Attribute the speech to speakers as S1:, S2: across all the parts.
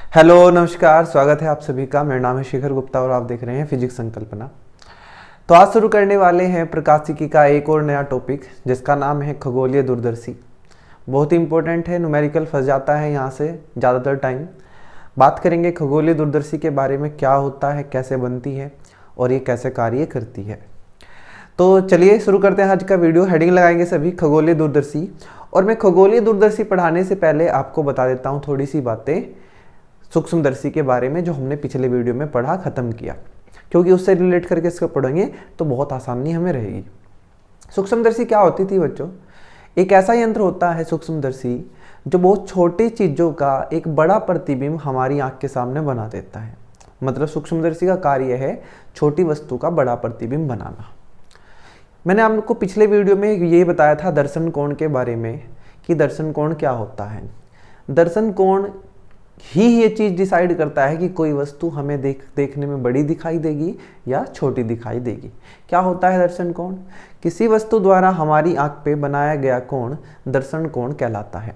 S1: Hello नमस्कार, स्वागत है आप सभी का। मेरा नाम है शिखर गुप्ता और आप देख रहे हैं फिजिक्स संकल्पना। तो आज शुरू करने वाले हैं प्रकाशिकी का एक और नया टॉपिक जिसका नाम है खगोलीय दूरदर्शी। बहुत ही इंपॉर्टेंट है, न्यूमेरिकल फंस जाता है यहाँ से ज़्यादातर टाइम। बात करेंगे खगोलीय दूरदर्शी के बारे में, क्या होता है, कैसे बनती है और ये कैसे कार्य करती है। तो चलिए शुरू करते हैं आज का वीडियो। हेडिंग लगाएंगे सभी खगोलीय दूरदर्शी। और मैं खगोलीय दूरदर्शी पढ़ाने से पहले आपको बता देता हूँ थोड़ी सी बातें सूक्ष्मदर्शी के बारे में जो हमने पिछले वीडियो में पढ़ा खत्म किया, क्योंकि उससे रिलेट करके इसको पढ़ेंगे तो बहुत आसानी हमें रहेगी। सूक्ष्मदर्शी क्या होती थी बच्चों? एक ऐसा यंत्र होता है सूक्ष्मदर्शी जो बहुत छोटी चीज़ों का एक बड़ा प्रतिबिंब हमारी आंख के सामने बना देता है। मतलब सूक्ष्मदर्शी का कार्य है छोटी वस्तु का बड़ा प्रतिबिंब बनाना। मैंने आपको पिछले वीडियो में ये बताया था दर्शन कोण के बारे में कि दर्शन कोण क्या होता है। दर्शन कोण ही ये चीज़ डिसाइड करता है कि कोई वस्तु हमें देखने में बड़ी दिखाई देगी या छोटी दिखाई देगी। क्या होता है दर्शन कोण? किसी वस्तु द्वारा हमारी आंख पे बनाया गया कोण दर्शन कोण कहलाता है।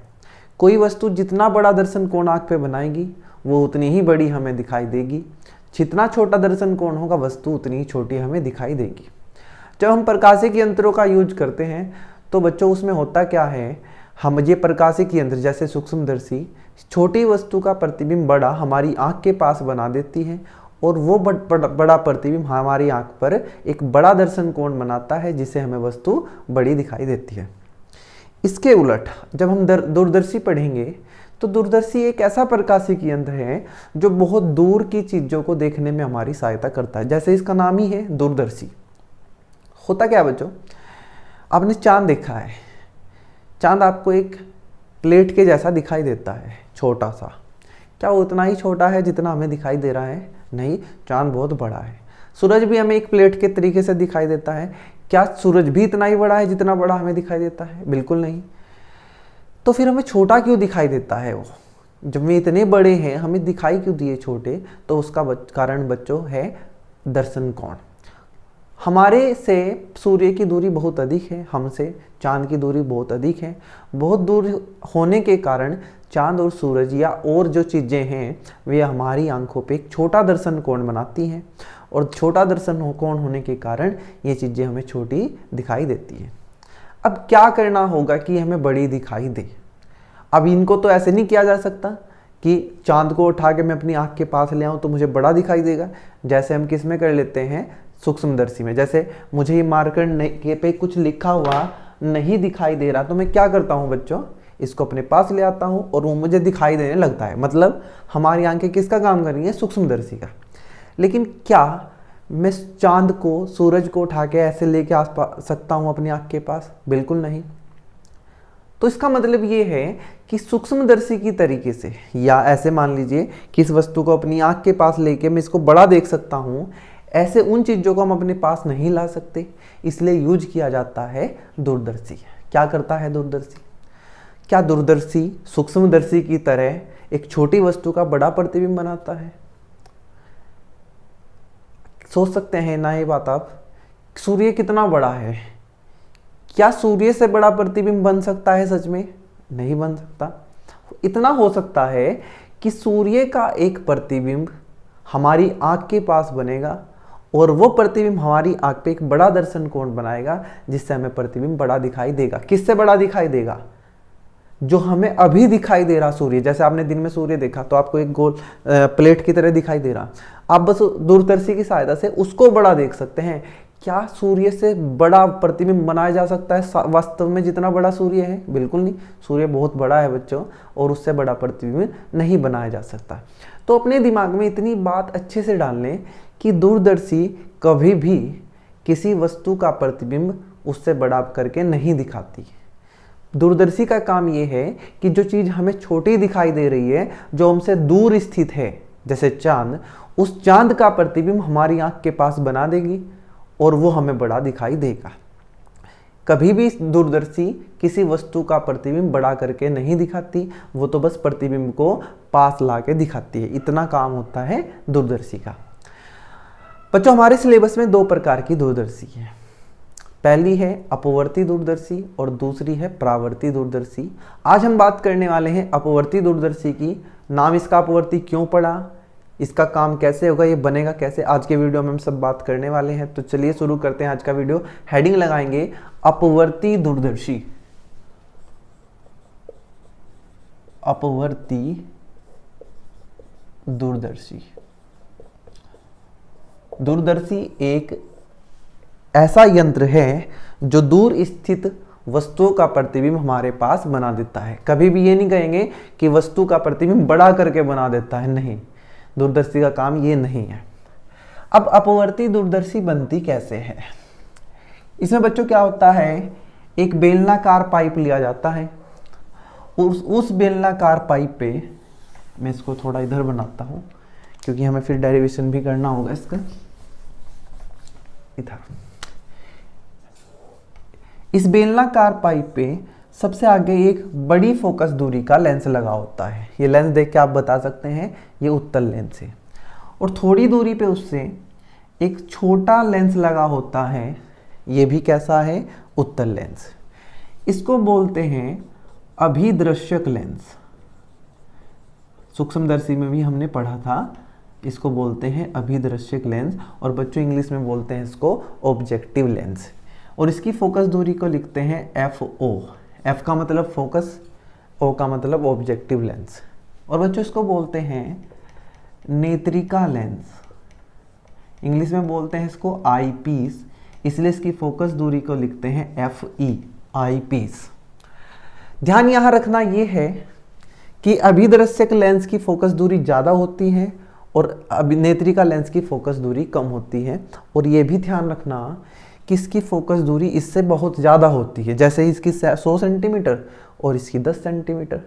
S1: कोई वस्तु जितना बड़ा दर्शन कोण आंख पे बनाएगी वो उतनी ही बड़ी हमें दिखाई देगी। जितना छोटा दर्शन कोण होगा वस्तु उतनी ही छोटी हमें दिखाई देगी। जब हम प्रकाशिक यंत्रों का यूज करते हैं तो बच्चों उसमें होता क्या है, हम ये प्रकाशिक यंत्र जैसे सूक्ष्मदर्शी छोटी वस्तु का प्रतिबिंब बड़ा हमारी आंख के पास बना देती है और वो बड़ा प्रतिबिंब हमारी आंख पर एक बड़ा दर्शन कोण बनाता है जिससे हमें वस्तु बड़ी दिखाई देती है। इसके उलट जब हम दूरदर्शी पढ़ेंगे तो दूरदर्शी एक ऐसा प्रकाशिक यंत्र है जो बहुत दूर की चीज़ों को देखने में हमारी सहायता करता है। जैसे इसका नाम ही है दूरदर्शी। होता क्या बच्चों, आपने चांद देखा है। चांद आपको एक प्लेट के जैसा दिखाई देता है, छोटा सा। क्या वो उतना ही छोटा है जितना हमें दिखाई दे रहा है? नहीं, चांद बहुत बड़ा है। सूरज भी हमें एक प्लेट के तरीके से दिखाई देता है। क्या सूरज भी इतना ही बड़ा है जितना बड़ा हमें दिखाई देता है? बिल्कुल नहीं। तो फिर हमें छोटा क्यों दिखाई देता है वो? जब वे इतने बड़े हैं हमें दिखाई क्यों दिए छोटे? तो उसका कारण बच्चों है दर्शन कोण। हमारे से सूर्य की दूरी बहुत अधिक है, हमसे चांद की दूरी बहुत अधिक है। बहुत दूर होने के कारण चांद और सूरज या और जो चीज़ें हैं वे हमारी आंखों पे एक छोटा दर्शन कोण बनाती हैं और छोटा दर्शन कोण होने के कारण ये चीज़ें हमें छोटी दिखाई देती हैं। अब क्या करना होगा कि हमें बड़ी दिखाई दे? अब इनको तो ऐसे नहीं किया जा सकता कि चांद को उठा के मैं अपनी आँख के पास ले आऊँ तो मुझे बड़ा दिखाई देगा, जैसे हम किस में कर लेते हैं सूक्ष्मदर्शी में। जैसे मुझे ये मार्कर के पे कुछ लिखा हुआ नहीं दिखाई दे रहा तो मैं क्या करता हूँ बच्चों, इसको अपने पास ले आता हूँ और वो मुझे दिखाई देने लगता है। मतलब हमारी आंखें किसका काम कर रही हैं? सूक्ष्मदर्शी का। लेकिन क्या मैं चांद को, सूरज को उठा के ऐसे लेके आ सकता हूँ अपनी आंख के पास? बिल्कुल नहीं। तो इसका मतलब ये है कि सूक्ष्मदर्शी की तरीके से, या ऐसे मान लीजिए कि इस वस्तु को अपनी आंख के पास लेके मैं इसको बड़ा देख सकता हूँ, ऐसे उन चीज़ों को हम अपने पास नहीं ला सकते। इसलिए यूज किया जाता है दूरदर्शी। क्या करता है दूरदर्शी? क्या दूरदर्शी सूक्ष्मदर्शी की तरह एक छोटी वस्तु का बड़ा प्रतिबिंब बनाता है? सोच सकते हैं ना ये बात आप? सूर्य कितना बड़ा है, क्या सूर्य से बड़ा प्रतिबिंब बन सकता है? सच में नहीं बन सकता। इतना हो सकता है कि सूर्य का एक प्रतिबिंब हमारी आंख के पास बनेगा और वो प्रतिबिंब हमारी आंख पे एक बड़ा दर्शन कोण बनाएगा जिससे हमें प्रतिबिंब बड़ा दिखाई देगा। किससे बड़ा दिखाई देगा? जो हमें अभी दिखाई दे रहा सूर्य। जैसे आपने दिन में सूर्य देखा तो आपको एक गोल प्लेट की तरह दिखाई दे रहा, आप बस दूरदर्शी की सहायता से उसको बड़ा देख सकते हैं। क्या सूर्य से बड़ा प्रतिबिंब बनाया जा सकता है वास्तव में जितना बड़ा सूर्य है? बिल्कुल नहीं। सूर्य बहुत बड़ा है बच्चों और उससे बड़ा प्रतिबिंब नहीं बनाया जा सकता। तो अपने दिमाग में इतनी बात अच्छे से डाल लें कि दूरदर्शी कभी भी किसी वस्तु का प्रतिबिंब उससे बड़ा करके नहीं दिखाती। दूरदर्शी का काम ये है कि जो चीज़ हमें छोटी दिखाई दे रही है, जो हमसे दूर स्थित है, जैसे चांद, उस चांद का प्रतिबिंब हमारी आंख के पास बना देगी और वो हमें बड़ा दिखाई देगा। कभी भी दूरदर्शी किसी वस्तु का प्रतिबिंब बड़ा करके नहीं दिखाती, वो तो बस प्रतिबिंब को पास ला के दिखाती है। इतना काम होता है दूरदर्शी का। बच्चों हमारे सिलेबस में दो प्रकार की दूरदर्शी है। पहली है अपवर्ती दूरदर्शी और दूसरी है परावर्ती दूरदर्शी। आज हम बात करने वाले हैं अपवर्ती दूरदर्शी की, नाम इसका अपवर्ती क्यों पड़ा, इसका काम कैसे होगा, ये बनेगा कैसे, आज के वीडियो में हम सब बात करने वाले हैं। तो चलिए शुरू करते हैं आज का वीडियो। हेडिंग लगाएंगे अपवर्ती दूरदर्शी। अपवर्ती दूरदर्शी। दूरदर्शी एक ऐसा यंत्र है जो दूर स्थित वस्तुओं का प्रतिबिंब हमारे पास बना देता है। कभी भी ये नहीं कहेंगे कि वस्तु का प्रतिबिंब बड़ा करके बना देता है, नहीं, दूरदर्शी का काम ये नहीं है। अब अपवर्ती दूरदर्शी बनती कैसे है? इसमें बच्चों क्या होता है, एक बेलनाकार पाइप लिया जाता है, उस बेलनाकार पाइप पे, मैं इसको थोड़ा इधर बनाता हूं क्योंकि हमें फिर डेरिवेशन भी करना होगा इसका, इधर। इस बेलनाकार पाइप पे सबसे आगे एक बड़ी फोकस दूरी का लेंस लगा होता है। ये लेंस देख के आप बता सकते हैं ये उत्तल लेंस है। और थोड़ी दूरी पे उससे एक छोटा लेंस लगा होता है, ये भी कैसा है, उत्तल लेंस। इसको बोलते हैं अभिदृश्यक लेंस। सूक्ष्मदर्शी में भी हमने पढ़ा था, इसको बोलते हैं अभिदृश्यक लेंस, और बच्चों इंग्लिश में बोलते हैं इसको ऑब्जेक्टिव लेंस। और इसकी फोकस दूरी को लिखते हैं FO। F का मतलब फोकस, O का मतलब ऑब्जेक्टिव लेंस। और बच्चों इसको बोलते हैं नेत्रिका लेंस, इंग्लिश में बोलते हैं इसको आई पीस, इसलिए इसकी फोकस दूरी को लिखते हैं FE, आई पीस। ध्यान यहाँ रखना ये है कि अभिदृश्यक लेंस की फोकस दूरी ज़्यादा होती है और नेत्रिका लेंस की फोकस दूरी कम होती है। और ये भी ध्यान रखना कि इसकी फोकस दूरी इससे बहुत ज़्यादा होती है, जैसे इसकी 100 सेंटीमीटर और इसकी 10 सेंटीमीटर,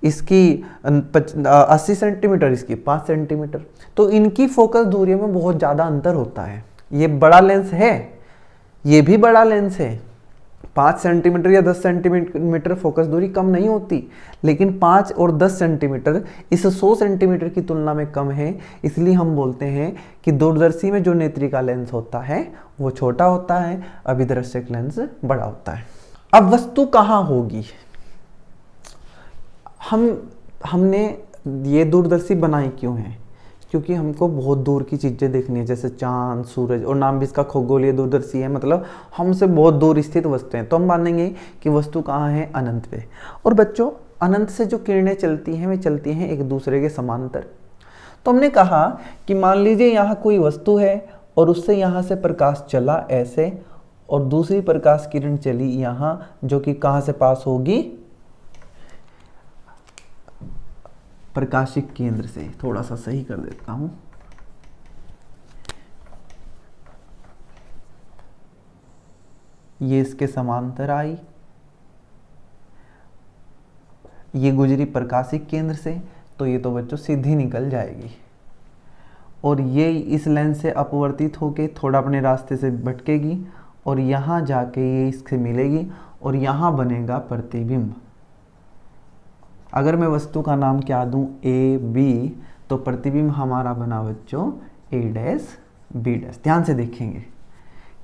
S1: इसकी 80 सेंटीमीटर, इसकी 5 सेंटीमीटर। तो इनकी फोकस दूरी में बहुत ज़्यादा अंतर होता है। ये बड़ा लेंस है, ये भी बड़ा लेंस है, 5 सेंटीमीटर या 10 सेंटीमीटर फोकस दूरी कम नहीं होती, लेकिन 5 और 10 सेंटीमीटर इस 100 सेंटीमीटर की तुलना में कम है। इसलिए हम बोलते हैं कि दूरदर्शी में जो नेत्रिका लेंस होता है वो छोटा होता है, अभिदृश्यक लेंस बड़ा होता है। अब वस्तु कहाँ होगी? हमने ये दूरदर्शी बनाई क्यों है? क्योंकि हमको बहुत दूर की चीज़ें देखनी है, जैसे चांद, सूरज, और नाम भी इसका खगोलीय दूरदर्शी है, मतलब हमसे बहुत दूर स्थित वस्तुएं। तो हम मानेंगे कि वस्तु कहाँ है, अनंत पे। और बच्चों अनंत से जो किरणें चलती हैं वे चलती हैं एक दूसरे के समांतर। तो हमने कहा कि मान लीजिए यहाँ कोई वस्तु है और उससे यहाँ से प्रकाश चला ऐसे, और दूसरी प्रकाश किरण चली यहाँ, जो कि कहाँ से पास होगी, प्रकाशिक केंद्र से। थोड़ा सा सही कर देता हूं, ये इसके समांतर आई, ये गुजरी प्रकाशिक केंद्र से, तो ये तो बच्चों सीधी निकल जाएगी। और ये इस लेंस से अपवर्तित होके थोड़ा अपने रास्ते से भटकेगी और यहाँ जाके ये इससे मिलेगी और यहाँ बनेगा प्रतिबिंब। अगर मैं वस्तु का नाम क्या दूं, AB, तो प्रतिबिंब हमारा बना बच्चों A', B'। ध्यान से देखेंगे,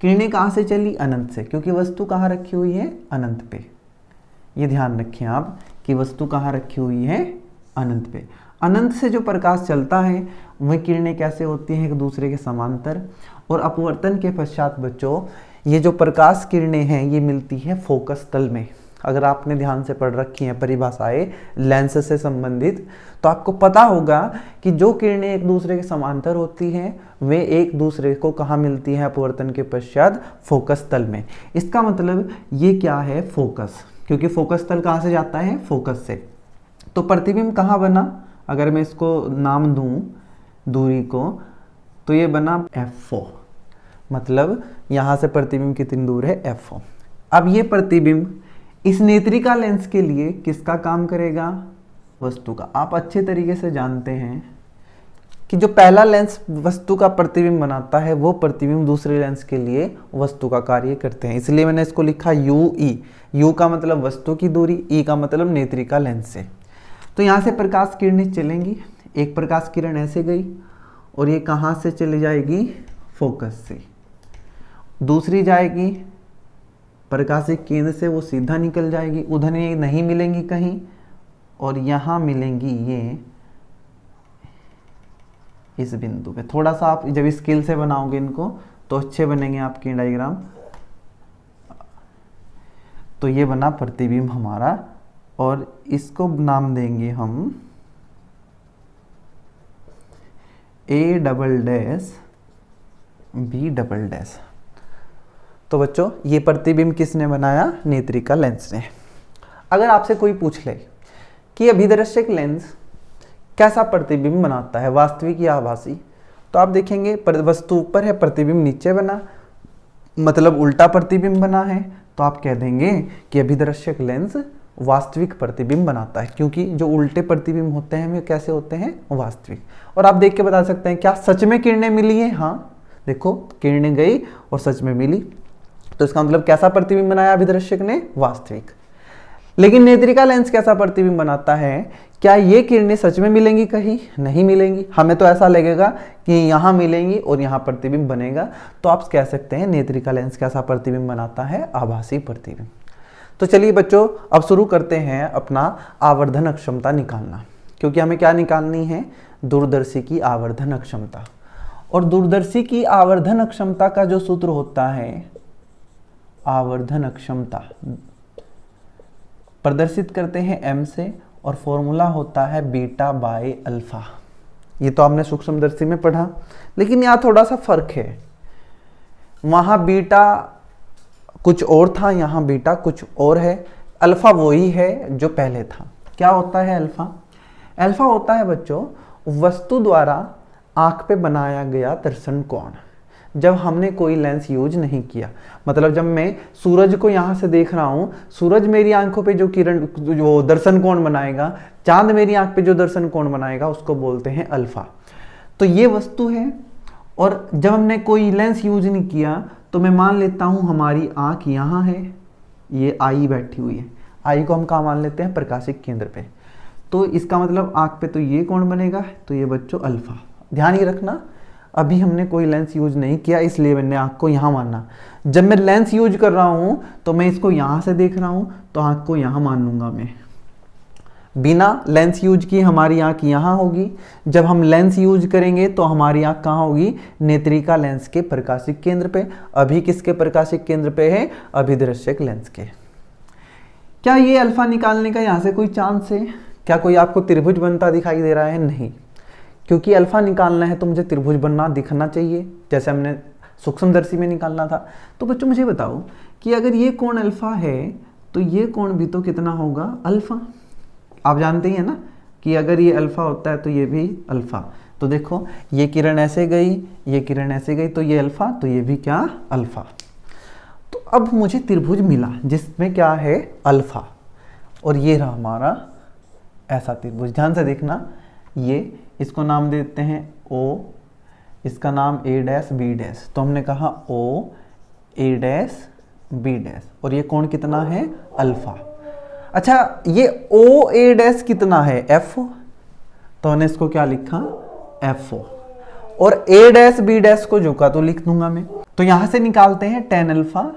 S1: किरणें कहाँ से चली, अनंत से, क्योंकि वस्तु कहाँ रखी हुई है, अनंत पे। ये ध्यान रखें आप कि वस्तु कहाँ रखी हुई है, अनंत पे। अनंत से जो प्रकाश चलता है वह किरणें कैसे होती हैं, एक दूसरे के समांतर। और अपवर्तन के पश्चात बच्चों ये जो प्रकाश किरणें हैं ये मिलती हैं फोकस तल में। अगर आपने ध्यान से पढ़ रखी हैं परिभाषाएं लेंस से संबंधित, तो आपको पता होगा कि जो किरणें एक दूसरे के समांतर होती हैं वे एक दूसरे को कहाँ मिलती हैं, अपवर्तन के पश्चात फोकस तल में। इसका मतलब ये क्या है, फोकस, क्योंकि फोकस तल कहाँ से जाता है, फोकस से। तो प्रतिबिंब कहाँ बना, अगर मैं इसको नाम दूं दूरी को, तो ये बना FO, मतलब यहाँ से प्रतिबिंब कितनी दूर है, FO। अब ये प्रतिबिंब इस नेत्रिका लेंस के लिए किसका काम करेगा, वस्तु का। आप अच्छे तरीके से जानते हैं कि जो पहला लेंस वस्तु का प्रतिबिंब बनाता है वो प्रतिबिंब दूसरे लेंस के लिए वस्तु का कार्य करते हैं। इसलिए मैंने इसको लिखा UE। U का मतलब वस्तु की दूरी, E का मतलब नेत्रिका लेंस से। तो यहाँ से प्रकाश किरणें चलेंगी, एक प्रकाश किरण ऐसे गई और ये कहाँ से चली जाएगी, फोकस से। दूसरी जाएगी प्रकाशिक केंद्र से, वो सीधा निकल जाएगी, उधर ये नहीं मिलेंगी कहीं, और यहाँ मिलेंगी ये इस बिंदु पे। थोड़ा सा आप जब स्केल से बनाओगे इनको तो अच्छे बनेंगे आपके डायग्राम। तो ये बना प्रतिबिंब हमारा, और इसको नाम देंगे हम A double dash B double dash. तो बच्चों ये प्रतिबिंब किसने बनाया? नेत्रिका लेंस ने। अगर आपसे कोई पूछ ले कि अभिदर्शक लेंस कैसा प्रतिबिंब बनाता है, वास्तविक या आभासी, तो आप देखेंगे वस्तु ऊपर है, प्रतिबिंब नीचे बना, मतलब उल्टा प्रतिबिंब बना है, तो आप कह देंगे कि अभिदर्शक लेंस वास्तविक प्रतिबिंब बनाता है, क्योंकि जो उल्टे प्रतिबिंब होते हैं वे कैसे होते हैं? वास्तविक। और आप देख के बता सकते हैं क्या सच में किरणें मिली हैं? हाँ, देखो किरणें गई और सच में मिली, तो इसका मतलब कैसा प्रतिबिंब बनाया अभिदर्शक ने? वास्तविक। लेकिन नेत्रिका लेंस कैसा प्रतिबिंब बनाता है? क्या ये किरणें सच में मिलेंगी? कहीं नहीं मिलेंगी। हमें तो ऐसा लगेगा कि यहाँ मिलेंगी और यहाँ प्रतिबिंब बनेगा, तो आप कह सकते हैं नेत्रिका लेंस कैसा प्रतिबिंब बनाता है? आभासी प्रतिबिंब। तो चलिए बच्चों अब शुरू करते हैं अपना आवर्धन अक्षमता निकालना, क्योंकि हमें क्या निकालनी है? दूरदर्शी की आवर्धन अक्षमता। और दूरदर्शी की आवर्धन अक्षमता का जो सूत्र होता है, आवर्धन अक्षमता प्रदर्शित करते हैं m से, और फॉर्मूला होता है बीटा बाय अल्फा। ये तो आपने सूक्ष्मदर्शी में पढ़ा, लेकिन यहाँ थोड़ा सा फर्क है। वहाँ बीटा कुछ और था, यहाँ बीटा कुछ और है। अल्फा वही है जो पहले था। क्या होता है अल्फा? अल्फा होता है बच्चों वस्तु द्वारा आंख पे बनाया गया दर्शन कोण। जब हमने कोई लेंस यूज नहीं किया, मतलब जब मैं सूरज को यहाँ से देख रहा हूँ, सूरज मेरी आंखों पे जो किरण, जो दर्शन कोण बनाएगा, चांद मेरी आंख पे जो दर्शन कोण बनाएगा, उसको बोलते हैं अल्फा। तो ये वस्तु है, और जब हमने कोई लेंस यूज नहीं किया तो मैं मान लेता हूँ हमारी आंख यहाँ है, ये आई बैठी हुई है। आई को हम कहाँ मान लेते हैं? प्रकाशिक केंद्र पे। तो इसका मतलब आंख पे तो ये कोण बनेगा, तो ये बच्चों अल्फा। ध्यान ये रखना, अभी हमने कोई लेंस यूज नहीं किया, इसलिए मैंने आंख को यहाँ माना। जब मैं लेंस यूज कर रहा हूँ तो मैं इसको यहाँ से देख रहा हूँ, तो आंख को यहाँ मान लूंगा मैं। बिना लेंस यूज किए हमारी आंख यहाँ होगी। जब हम लेंस यूज करेंगे तो हमारी आंख कहाँ होगी? नेत्रिका लेंस के प्रकाशिक केंद्र पे। अभी किसके प्रकाशिक केंद्र पे है? अभिदर्शक लेंस के। क्या ये अल्फा निकालने का यहाँ से कोई चांस है? क्या कोई आपको त्रिभुज बनता दिखाई दे रहा है? नहीं, क्योंकि अल्फा निकालना है तो मुझे त्रिभुज बनना दिखना चाहिए, जैसे हमने सूक्ष्मदर्शी में निकालना था। तो बच्चों मुझे बताओ कि अगर ये कोण अल्फा है तो ये कोण भी तो कितना होगा? अल्फा। आप जानते ही है ना कि अगर ये अल्फा होता है तो ये भी अल्फा। तो देखो ये किरण ऐसे गई, ये किरण ऐसे गई, तो ये अल्फा, तो ये भी क्या? अल्फा। तो अब मुझे त्रिभुज मिला जिसमें क्या है? अल्फा। और ये रहा हमारा ऐसा त्रिभुज। ध्यान से देखना, ये इसको नाम देते हैं O, इसका नाम A डैश B डैश। तो हमने कहा O A dash B dash, और ये कोण कितना है? अल्फा। अच्छा, ये O A डैश कितना है? F। तो हमने इसको क्या लिखा? FO। और A डैश B डैश को झुका तो लिख दूंगा मैं। तो यहां से निकालते हैं tan अल्फा,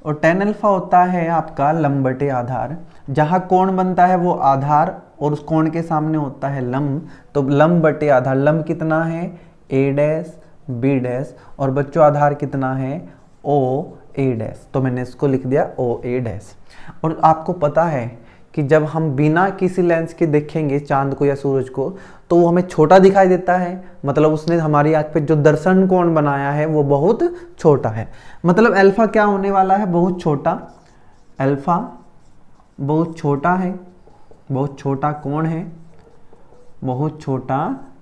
S1: और tan अल्फा होता है आपका लंब बटे आधार। जहां कोण बनता है वो आधार, और उस कोण के सामने होता है लंब, तो लंब बटे आधार। लंब कितना है? A डैश B डैश, और बच्चों आधार कितना है? O A dash. तो मैंने इसको लिख दिया O A डैश। और आपको पता है कि जब हम बिना किसी लेंस के देखेंगे चांद को या सूरज को, तो वो हमें छोटा दिखाई देता है, मतलब उसने हमारी आंख पे जो दर्शन कोण बनाया है वो बहुत छोटा है। मतलब अल्फा क्या होने वाला है? बहुत छोटा। अल्फा बहुत छोटा है, बहुत छोटा कोण है, बहुत छोटा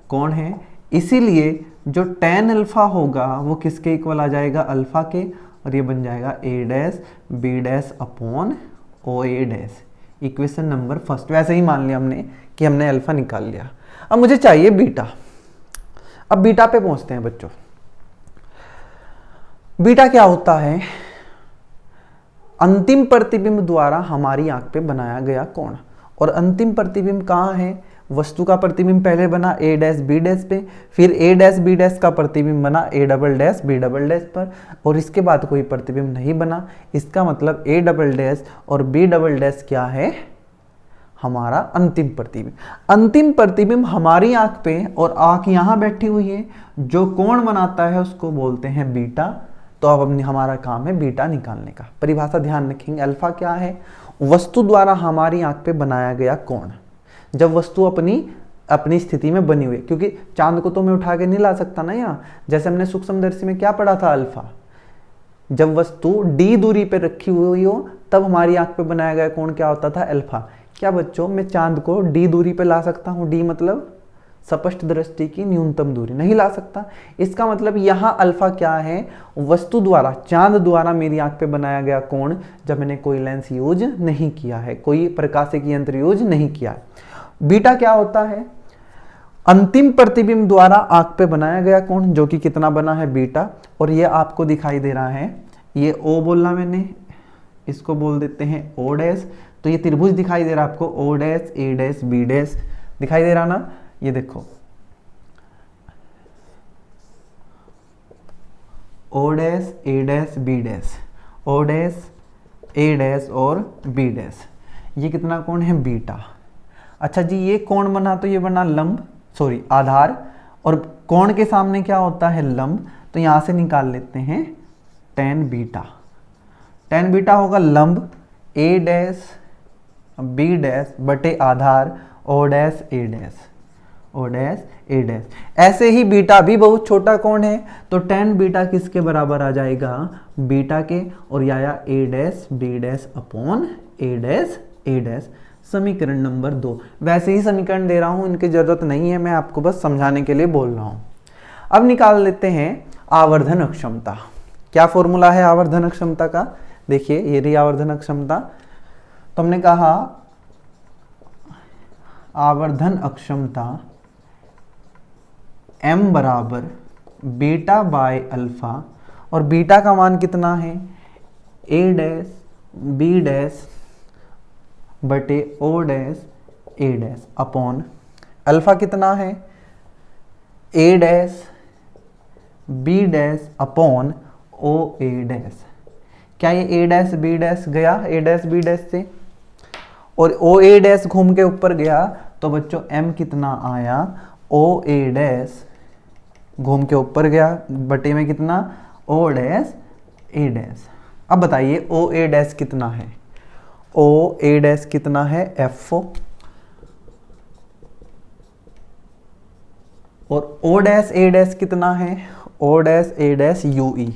S1: कोण है। इसीलिए जो tan अल्फा होगा वो किसके इक्वल आ जाएगा? अल्फा के, और ये बन जाएगा A dash B dash upon O A dash. Equation number first. वैसे ही मान लिया हमने कि हमने अल्फा निकाल लिया। अब मुझे चाहिए बीटा। अब बीटा पे पहुंचते हैं बच्चों। बीटा क्या होता है? अंतिम प्रतिबिंब द्वारा हमारी आंख पे बनाया गया कोण। और अंतिम प्रतिबिंब कहाँ है? वस्तु का प्रतिबिंब पहले बना A डैश B डैश पे, फिर A डैश B डैश का प्रतिबिंब बना A double dash B double dash पर, और इसके बाद कोई प्रतिबिंब नहीं बना। इसका मतलब A डबल डैश और B डबल डैश क्या है? हमारा अंतिम प्रतिबिंब। अंतिम प्रतिबिंब हमारी आंख पे और आंख यहां बैठी हुई है, जो कोण बनाता है उसको बोलते हैं बीटा। तो अब हमारा काम है बीटा निकालने का। परिभाषा ध्यान रखेंगे, अल्फा क्या है? वस्तु द्वारा हमारी आंख पे बनाया गया कोण। जब वस्तु अपनी स्थिति में बनी हुई, क्योंकि चांद को तो मैं उठा के नहीं ला सकता ना यहाँ, जैसे हमने सूक्ष्मदर्शी में क्या पढ़ा था, अल्फा। जब वस्तु d दूरी पे रखी हुई हो तब हमारी आंख पे बनाया गया कोण क्या होता था, अल्फा। क्या बच्चों, मैं चांद को d दूरी पे ला सकता हूँ? d मतलब स्पष्ट दृष्टि की न्यूनतम दूरी, नहीं ला सकता। इसका मतलब यहाँ अल्फा क्या है? वस्तु द्वारा, चांद द्वारा मेरी आंख पे बनाया गया कोण, जब मैंने कोई लेंस यूज नहीं किया है, कोई प्रकाशिक यंत्र यूज नहीं किया है। बीटा क्या होता है? अंतिम प्रतिबिंब द्वारा आंख पे बनाया गया कोण, जो कि कितना बना है, बीटा। और ये आपको दिखाई दे रहा है, ये O बोलना मैंने, इसको बोल देते हैं O डैश। तो ये त्रिभुज दिखाई दे रहा है आपको, O dash, A dash, B dash दिखाई दे रहा ना, ये देखो O dash, A dash, B dash, O dash, A dash और B डैश। ये कितना कोण है, बीटा। अच्छा जी, ये कोण बना तो ये बना लंब, सॉरी आधार, और कोण के सामने क्या होता है, लंब। तो यहां से निकाल लेते हैं tan बीटा। tan बीटा होगा लंब A डैश B डैश बटे आधार O dash A dash, O dash A dash. ऐसे ही बीटा भी बहुत छोटा कोण है, तो tan बीटा किसके बराबर आ जाएगा, बीटा के, और या A dash B dash upon A dash A dash. समीकरण नंबर 2। वैसे ही समीकरण दे रहा हूं, इनकी जरूरत नहीं है, मैं आपको बस समझाने के लिए बोल रहा हूं। अब निकाल लेते हैं आवर्धन अक्षमता। क्या फॉर्मूला है आवर्धन अक्षमता का? देखिए, ये रही आवर्धन अक्षमता। तो हमने कहा आवर्धन अक्षमता m बराबर बीटा बाय अल्फा, और बीटा का मान कितना है, A डैश B डैश बटे O dash A dash upon alpha कितना है, A dash B dash upon O A dash. क्या ये A डैश B डैश गया A डैश B डैश से, और O A डैश घूम के ऊपर गया, तो बच्चों m कितना आया, O A डैश घूम के ऊपर गया, बटे में कितना, O डैश A डैश। अब बताइए O A डैश कितना है, O A डैश कितना है, F, और O डैश A डैश कितना है, O dash A dash UE।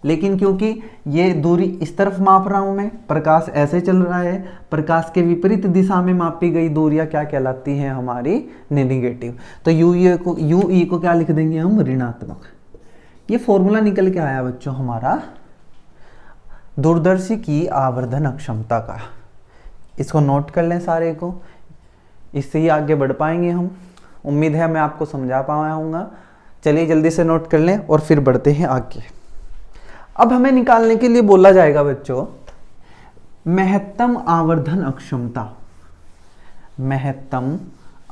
S1: लेकिन क्योंकि ये दूरी इस तरफ माप रहा हूं मैं, प्रकाश ऐसे चल रहा है, प्रकाश के विपरीत दिशा में मापी गई दूरियां क्या कहलाती हैं, हमारी नेगेटिव। तो UE को क्या लिख देंगे हम, ऋणात्मक। ये फॉर्मूला निकल के आया बच्चों हमारा दूरदर्शी की आवर्धन अक्षमता का। इसको नोट कर लें सारे को, इससे ही आगे बढ़ पाएंगे हम। उम्मीद है मैं आपको समझा पाऊंगा। चलिए जल्दी से नोट कर लें और फिर बढ़ते हैं आगे। अब हमें निकालने के लिए बोला जाएगा बच्चों महत्तम आवर्धन अक्षमता। महत्तम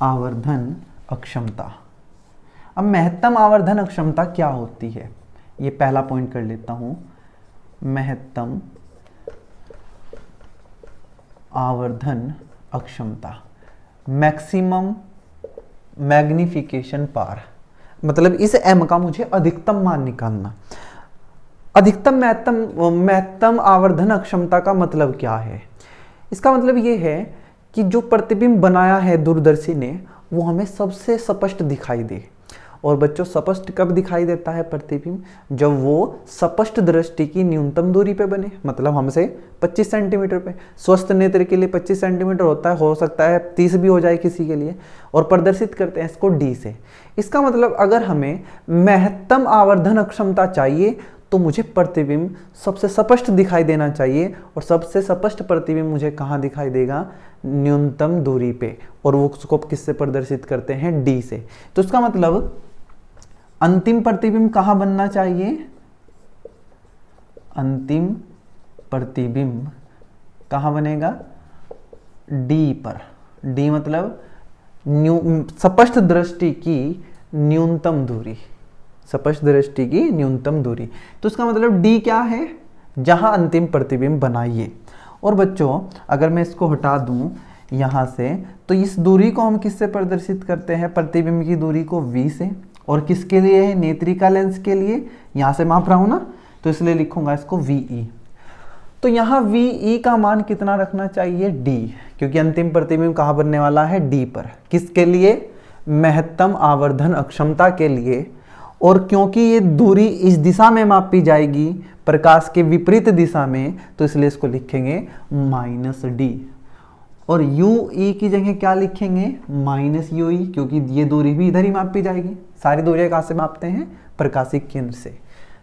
S1: आवर्धन अक्षमता। अब महत्तम आवर्धन अक्षमता क्या होती है, ये पहला पॉइंट कर लेता हूं। महत्तम आवर्धन अक्षमता, मैक्सिमम मैग्निफिकेशन पावर, मतलब इस m का मुझे अधिकतम मान निकालना। अधिकतम महत्तम आवर्धन अक्षमता का मतलब क्या है? इसका मतलब ये है कि जो प्रतिबिंब बनाया है दूरदर्शी ने, वो हमें सबसे स्पष्ट दिखाई दे। और बच्चों स्पष्ट कब दिखाई देता है प्रतिबिंब? जब वो स्पष्ट दृष्टि की न्यूनतम दूरी पे बने, मतलब हमसे 25 सेंटीमीटर पे। स्वस्थ नेत्र के लिए 25 सेंटीमीटर होता है, हो सकता है 30 भी हो जाए किसी के लिए, और प्रदर्शित करते हैं इसको D से। इसका मतलब अगर हमें महत्तम आवर्धन अक्षमता चाहिए तो मुझे प्रतिबिंब सबसे स्पष्ट दिखाई देना चाहिए, और सबसे स्पष्ट प्रतिबिंब मुझे कहाँ दिखाई देगा? न्यूनतम दूरी पे। और वो उसको किससे प्रदर्शित करते हैं? D से। तो इसका मतलब अंतिम प्रतिबिंब कहाँ बनना चाहिए? अंतिम प्रतिबिंब कहाँ बनेगा? D पर। D मतलब स्पष्ट दृष्टि की न्यूनतम दूरी, स्पष्ट दृष्टि की न्यूनतम दूरी। तो इसका मतलब D क्या है? जहां अंतिम प्रतिबिंब बनाइए।
S2: और बच्चों अगर मैं इसको हटा दूं यहाँ से, तो इस दूरी को हम किससे प्रदर्शित करते हैं, प्रतिबिंब की दूरी को v से, और किसके लिए है, नेत्रिका लेंस के लिए, यहाँ से माप रहा हूँ ना, तो इसलिए लिखूंगा इसको VE। तो यहाँ VE का मान कितना रखना चाहिए, d, क्योंकि अंतिम प्रतिबिंब कहाँ बनने वाला है, d पर। किसके लिए, महत्तम आवर्धन अक्षमता के लिए। और क्योंकि ये दूरी इस दिशा में मापी जाएगी, प्रकाश के विपरीत दिशा में, तो इसलिए इसको लिखेंगे -d। और UE की जगह क्या लिखेंगे, -UE, क्योंकि ये दूरी भी इधर ही मापी जाएगी। सारी दूरियां कहाँ से मापते हैं, प्रकाशिक केंद्र से,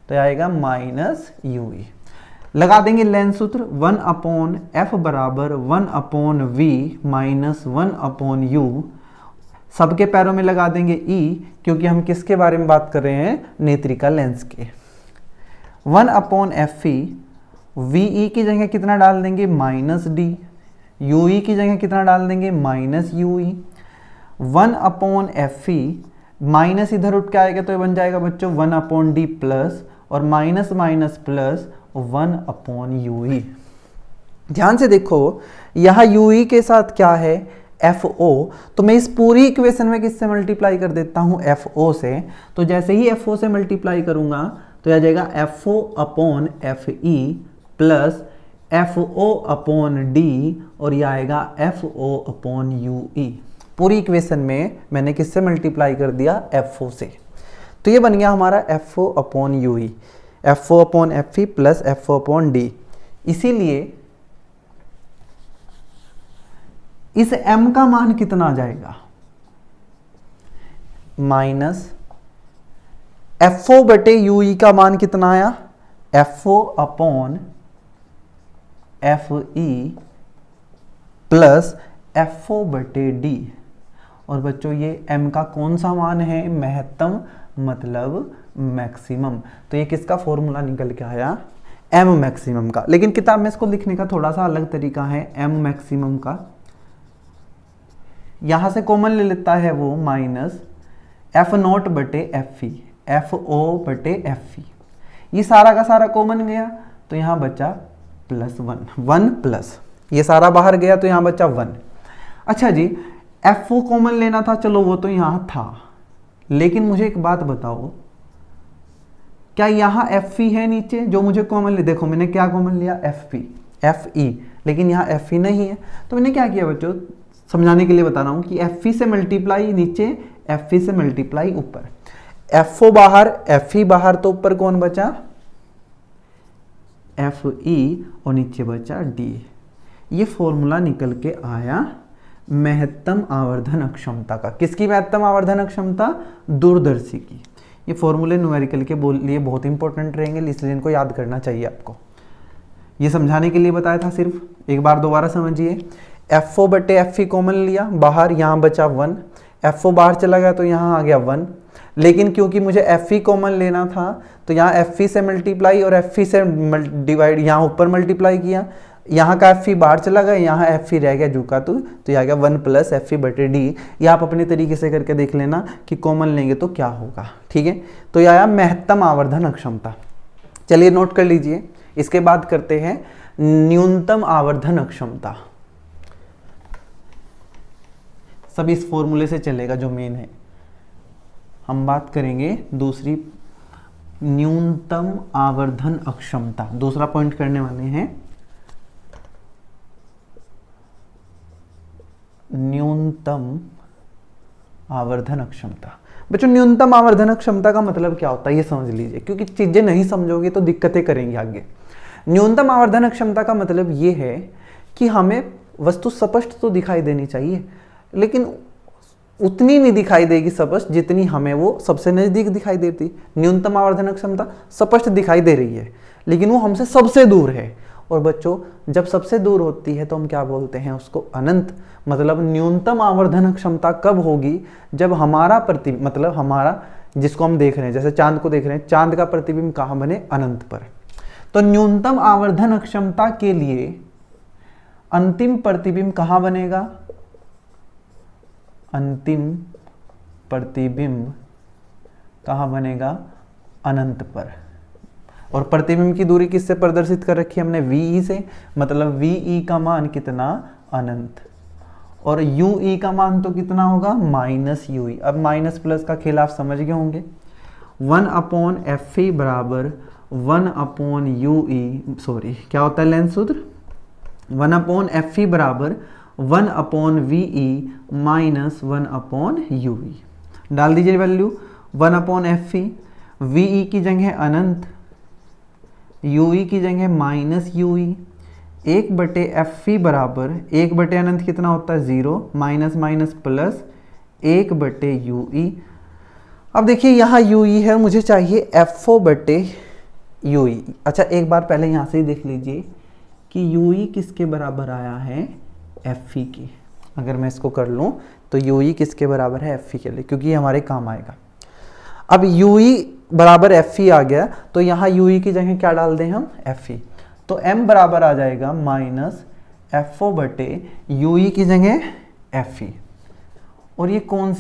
S2: तो आएगा -UE। लगा देंगे लेंस सूत्र, 1/f बराबर 1/v - 1/u। सबके पैरों में लगा देंगे E, क्योंकि हम किसके बारे में बात कर रहे हैं, नेत्रिका लेंस के। 1/fe, VE की जगह कितना डाल देंगे, -d, UE की जगह कितना डाल देंगे, -UE। 1/fe, माइनस इधर उठ के आएगा तो ये बन जाएगा बच्चों 1/d प्लस, और माइनस माइनस प्लस 1/UE। ध्यान से देखो, यहाँ UE के साथ क्या है, FO, तो मैं इस पूरी इक्वेशन में किससे मल्टीप्लाई कर देता हूँ, FO से। तो जैसे ही FO से मल्टीप्लाई करूंगा तो आ जाएगा FO/FE प्लस FO/d, और यह आएगा FO/UE। पूरी इक्वेशन में मैंने किससे मल्टीप्लाई कर दिया, FO से। तो ये बन गया हमारा FO/UE, FO/FE प्लस FO/d। इसीलिए इस m का मान कितना आ जाएगा, माइनस FO/UE का मान कितना आया, FO/FE प्लस FO/d। और बच्चों ये m का कौन सा मान है, महत्तम, मतलब मैक्सिमम। तो ये किसका फॉर्मूला निकल के आया, m मैक्सिमम का। लेकिन किताब में इसको लिखने का थोड़ा सा अलग तरीका है m मैक्सिमम का। यहां से कॉमन ले लेता है वो -F0/FE, FO/FE। ये सारा का सारा कॉमन गया, तो यहां बचा +1 प्लस, ये सारा बाहर गया तो यहां बचा 1। अच्छा जी, FO कॉमन लेना था, चलो वो तो यहां था, लेकिन मुझे एक बात बताओ, क्या यहां FE है नीचे जो मुझे कॉमन ले, देखो मैंने क्या कॉमन लिया, FE, लेकिन यहाँ FE नहीं है। तो मैंने क्या किया बच्चों, समझाने के लिए बता रहा हूं कि FE से मल्टीप्लाई नीचे, FE से मल्टीप्लाई ऊपर। FO बाहर, FE बाहर, तो ऊपर कौन बचा, FE, और नीचे बचा D। ये फॉर्मूला निकल के आया महत्तम आवर्धन अक्षमता का। किसकी महत्तम आवर्धन अक्षमता, दूरदर्शी की। ये फॉर्मूले न्यूमेरिकल के लिए बहुत इंपॉर्टेंट रहेंगे, इसलिए इनको याद करना चाहिए आपको। ये समझाने के लिए बताया था सिर्फ, एक बार दोबारा समझिए। FO/FE कॉमन लिया, बाहर यहाँ बचा 1, FO बाहर चला गया तो यहाँ आ गया 1। लेकिन क्योंकि मुझे FE कॉमन लेना था, तो यहाँ FE से मल्टीप्लाई और FE से डिवाइड, यहाँ ऊपर मल्टीप्लाई किया, यहाँ का FE बाहर चला गया, यहाँ FE रह गया झुका, तो ये आ गया 1 प्लस FE/d। ये आप अपने तरीके से करके देख लेना कि कॉमन लेंगे तो क्या होगा, ठीक है। तो ये आया महत्तम आवर्धन अक्षमता। चलिए नोट कर लीजिए। इसके बाद करते हैं न्यूनतम आवर्धन अक्षमता। सब इस फॉर्मूले से चलेगा जो मेन है। हम बात करेंगे दूसरी, न्यूनतम आवर्धन अक्षमता। दूसरा पॉइंट करने वाले हैं न्यूनतम आवर्धन अक्षमता। बच्चों न्यूनतम आवर्धन क्षमता का मतलब क्या होता है ये समझ लीजिए, क्योंकि चीजें नहीं समझोगे तो दिक्कतें करेंगे आगे। न्यूनतम आवर्धन क्षमता का मतलब ये है कि हमें वस्तु स्पष्ट तो दिखाई देनी चाहिए, लेकिन उतनी नहीं दिखाई देगी स्पष्ट जितनी हमें वो सबसे नजदीक दिखाई देती। न्यूनतम आवर्धन क्षमता स्पष्ट दिखाई दे रही है, लेकिन वो हमसे सबसे दूर है। और बच्चों जब सबसे दूर होती है तो हम क्या बोलते हैं उसको, अनंत। मतलब न्यूनतम आवर्धन क्षमता कब होगी, जब हमारा मतलब हमारा जिसको हम देख रहे हैं, जैसे चांद को देख रहे हैं, चांद का प्रतिबिंब कहाँ बने, अनंत पर। तो न्यूनतम आवर्धन क्षमता के लिए अंतिम प्रतिबिंब कहाँ बनेगा, अंतिम प्रतिबिंब कहाँ बनेगा, अनंत पर। और प्रतिबिंब की दूरी किससे प्रदर्शित कर रखी है हमने, वी से, मतलब वी का मान कितना, अनंत। और यू का मान तो कितना होगा, माइनस यू। अब माइनस प्लस का खेल आप समझ गए होंगे। 1/F बराबर 1/UE, सॉरी क्या होता है लेंस सूत्र, 1/F बराबर 1/VE माइनस 1/UE। डाल दीजिए वैल्यू 1/F, VE की जगह अनंत, UE की जगह माइनस UE, 1/F बराबर 1 अनंत कितना होता है 0, माइनस माइनस प्लस 1/UE। अब देखिए यहाँ UE है, मुझे चाहिए FO/UE। अच्छा एक बार पहले यहाँ से ही देख लीजिए कि UE किसके बराबर आया है, FE की। अगर मैं इसको कर लूँ तो UE किसके बराबर है, FE के लिए, क्योंकि ये हमारे काम आएगा। अब UE बराबर FE आ गया तो यहाँ UE की जगह क्या डाल दें हम, FE। तो M बराबर आ जाएगा माइनस FO/UE की जगह FE। और ये कौन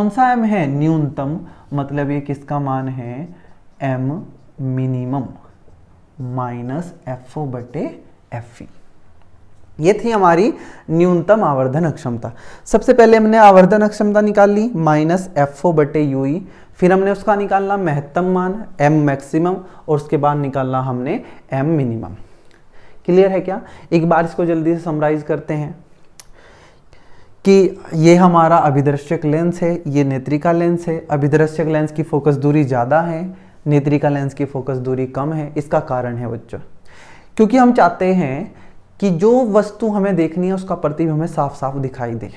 S2: सा M है, न्यूनतम, मतलब ये किसका मान है, M मिनिमम माइनस FO/FE। ये थी हमारी न्यूनतम आवर्धन अक्षमता। सबसे पहले हमने आवर्धन अक्षमता निकाल ली माइनस FO/UE, फिर हमने उसका निकालना महत्तम मान M मैक्सिमम, और उसके बाद निकालना हमने M मिनिमम। क्लियर है क्या? एक बार इसको जल्दी से समराइज करते हैं कि ये हमारा अभिदर्शक लेंस है, ये नेत्रिका लेंस है। अभिदर्शक लेंस की फोकस दूरी ज़्यादा है, नेत्रिका लेंस की फोकस दूरी कम है। इसका कारण है बच्चों, क्योंकि हम चाहते हैं कि जो वस्तु हमें देखनी है उसका प्रतिबिंब हमें साफ साफ दिखाई दे।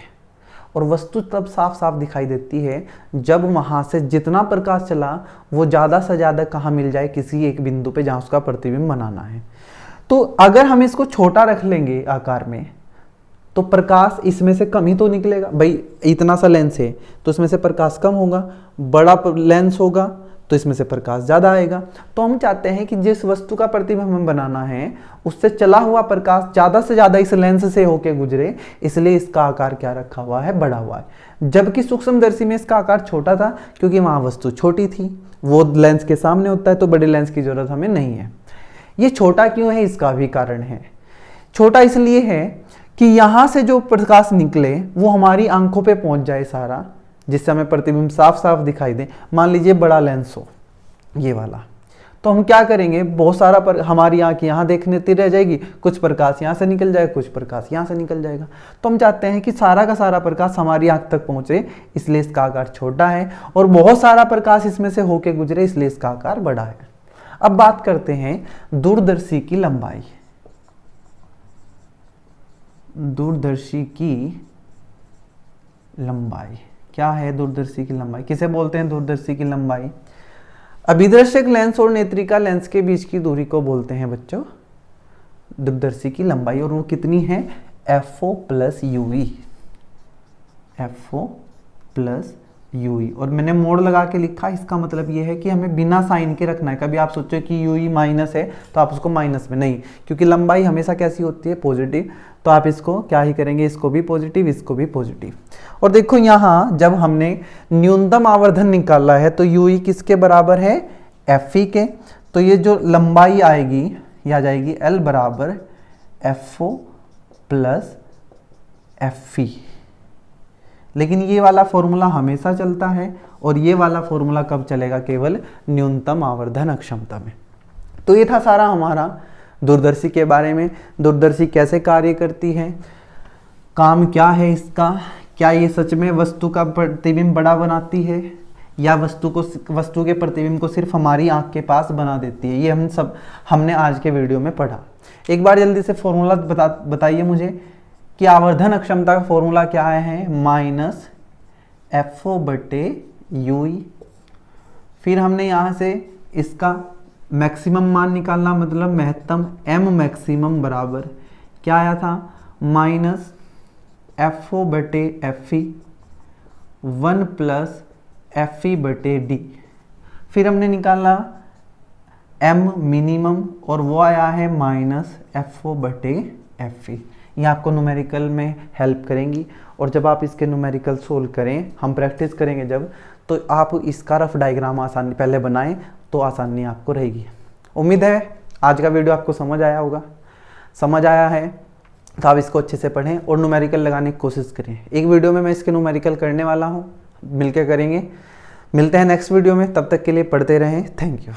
S2: और वस्तु तब साफ साफ दिखाई देती है जब वहाँ से जितना प्रकाश चला वो ज़्यादा से ज़्यादा कहाँ मिल जाए, किसी एक बिंदु पे जहाँ उसका प्रतिबिंब बनाना है। तो अगर हम इसको छोटा रख लेंगे आकार में तो प्रकाश इसमें से कम ही तो निकलेगा। भाई इतना सा लेंस है तो इसमें से प्रकाश कम होगा, बड़ा लेंस होगा तो इसमें से प्रकाश ज़्यादा आएगा। तो हम चाहते हैं कि जिस वस्तु का प्रतिबिंब हमें बनाना है उससे चला हुआ प्रकाश ज़्यादा से ज़्यादा इस लेंस से होके गुजरे, इसलिए इसका आकार क्या रखा हुआ है, बड़ा हुआ है। जबकि सूक्ष्मदर्शी में इसका आकार छोटा था क्योंकि वहाँ वस्तु छोटी थी, वो लेंस के सामने होता है तो बड़े लेंस की जरूरत हमें नहीं है। ये छोटा क्यों है, इसका भी कारण है। छोटा इसलिए है कि यहाँ से जो प्रकाश निकले वो हमारी आंखों पे पहुँच जाए सारा, जिससे हमें प्रतिबिंब साफ साफ दिखाई दे। मान लीजिए बड़ा लेंस हो ये वाला, तो हम क्या करेंगे, बहुत सारा हमारी आंख यहाँ देखने रह जाएगी, कुछ प्रकाश यहाँ से निकल जाएगा, कुछ प्रकाश यहाँ से निकल जाएगा। तो हम चाहते हैं कि सारा का सारा प्रकाश हमारी आंख तक पहुँचे, इसलिए इसका आकार छोटा है, और बहुत सारा प्रकाश इसमें से होके गुजरे, इसलिए इसका आकार बड़ा है। अब बात करते हैं दूरदर्शी की लंबाई। दूरदर्शी की लंबाई क्या है, दूरदर्शी की लंबाई किसे बोलते हैं, दूरदर्शी की लंबाई अभिदर्शक लेंस और नेत्रिका लेंस के बीच की दूरी को बोलते हैं बच्चों दूरदर्शी की लंबाई। और वो कितनी है, FO+UE, FO+UE। और मैंने मोड़ लगा के लिखा, इसका मतलब ये है कि हमें बिना साइन के रखना है। कभी आप सोचो कि UE माइनस है तो आप उसको माइनस में नहीं, क्योंकि लंबाई हमेशा कैसी होती है, पॉजिटिव। तो आप इसको क्या ही करेंगे, इसको भी पॉजिटिव, इसको भी पॉजिटिव। और देखो यहाँ जब हमने न्यूनतम आवर्धन निकाला है तो UE किसके बराबर है, FE के। तो ये जो लंबाई आएगी ये आ जाएगी L बराबर FO+FE। लेकिन ये वाला फॉर्मूला हमेशा चलता है और ये वाला फॉर्मूला कब चलेगा, केवल न्यूनतम आवर्धन अक्षमता में। तो ये था सारा हमारा दूरदर्शी के बारे में। दूरदर्शी कैसे कार्य करती है, काम क्या है इसका, क्या ये सच में वस्तु का प्रतिबिंब बड़ा बनाती है या वस्तु के प्रतिबिंब को सिर्फ हमारी आंख के पास बना देती है, ये हमने आज के वीडियो में पढ़ा। एक बार जल्दी से फॉर्मूला बताइए मुझे कि आवर्धन अक्षमता का फॉर्मूला क्या है, माइनस FO/UE। फिर हमने यहाँ से इसका मैक्सिमम मान निकालना, मतलब महत्तम M मैक्सिमम बराबर क्या आया था, माइनस FO/FE 1+FE/D। फिर हमने निकाला M मिनिमम और वो आया है माइनस FO/FE। ये आपको न्यूमेरिकल में हेल्प करेंगी, और जब आप इसके न्यूमेरिकल सोल्व करें, हम प्रैक्टिस करेंगे जब, तो आप इसका रफ डायग्राम आसानी पहले बनाएं तो आसानी आपको रहेगी।
S1: उम्मीद है आज का वीडियो आपको समझ आया होगा। समझ आया है तो आप इसको अच्छे से पढ़ें और न्यूमेरिकल लगाने की कोशिश करें। एक वीडियो में मैं इसके न्यूमेरिकल करने वाला हूँ, मिलके करेंगे। मिलते हैं नेक्स्ट वीडियो में, तब तक के लिए पढ़ते रहें। Thank you.